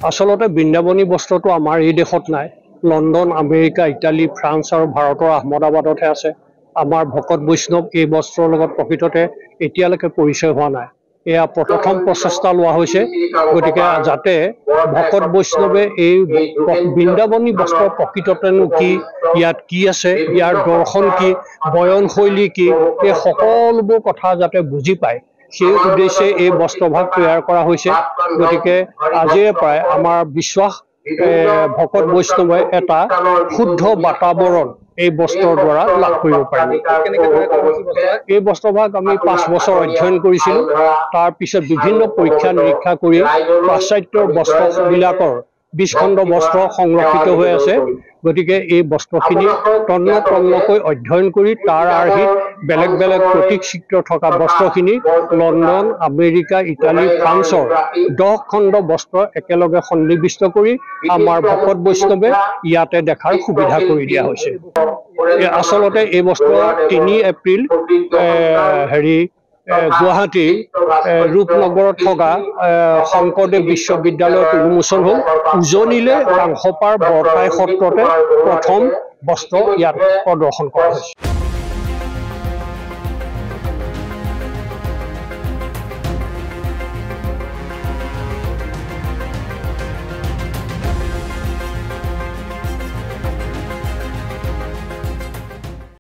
আচলতে বৃন্দাবনী বস্ত্ৰটো আমাৰ এই দেশত নাই। লণ্ডন, আমেৰিকা, ইটালী, ফ্ৰান্স আৰু ভাৰতৰ আহমদাবাদতহে আছে। আমাৰ ভকত বৈষ্ণৱ এই বস্ত্ৰৰ লগত প্ৰকৃততে এতিয়ালৈকে পৰিচয় হোৱা নাই। এয়া প্ৰথম প্ৰচেষ্টা লোৱা হৈছে। গতিকে যাতে ভকত বৈষ্ণৱে এই বৃন্দাবনী বস্ত্ৰৰ প্ৰকৃততেনো কি, ইয়াত কি আছে, ইয়াৰ দৰ্শন কি, বয়নশৈলী কি, এই সকলোবোৰ কথা যাতে বুজি পায়, সেই উদ্দেশ্যে এই বস্ত্ৰভাগ তৈয়াৰ কৰা হৈছে। গতিকে আজিৰে পৰাই আমাৰ বিশ্বাস ভকত বৈষ্ণৱে এটা শুদ্ধ বাতাবৰণ এই বস্ত্ৰৰ দ্বাৰা লাভ কৰিব পাৰিব। এই বস্ত্ৰভাগ আমি 5 বছৰ অধ্যয়ন কৰিছিলোঁ। তাৰ পিছত বিভিন্ন পৰীক্ষা নিৰীক্ষা কৰি পাশ্চাত্যৰ বস্ত্ৰবিলাকৰ 20 খণ্ড বস্ত্ৰ সংৰক্ষিত হৈ আছে। গতিকে এই বস্ত্ৰখিনি তন্নকৈ অধ্যয়ন কৰি তাৰ আৰ্হিত বেলেগ বেলেগ প্ৰতীক চিত্ৰ থকা বস্ত্ৰখিনি লণ্ডন, আমেৰিকা, ইটালী, ফ্ৰান্সৰ 10 খণ্ড বস্ত্ৰ একেলগে সন্নিৱিষ্ট কৰি আমাৰ ভকত বৈষ্ণৱে ইয়াতে দেখাৰ সুবিধা কৰি দিয়া হৈছে। আচলতে এই বস্ত্ৰ 3 এপ্ৰিল গুৱাহাটীৰ ৰূপনগৰত থকা শংকৰদেৱ বিশ্ববিদ্যালয়ত উন্মোচন হ'ল। উজনিলে কাংসপাৰ বৰপাই সত্ৰতে প্ৰথম বস্ত্ৰ ইয়াত প্ৰদৰ্শন কৰা হৈছে।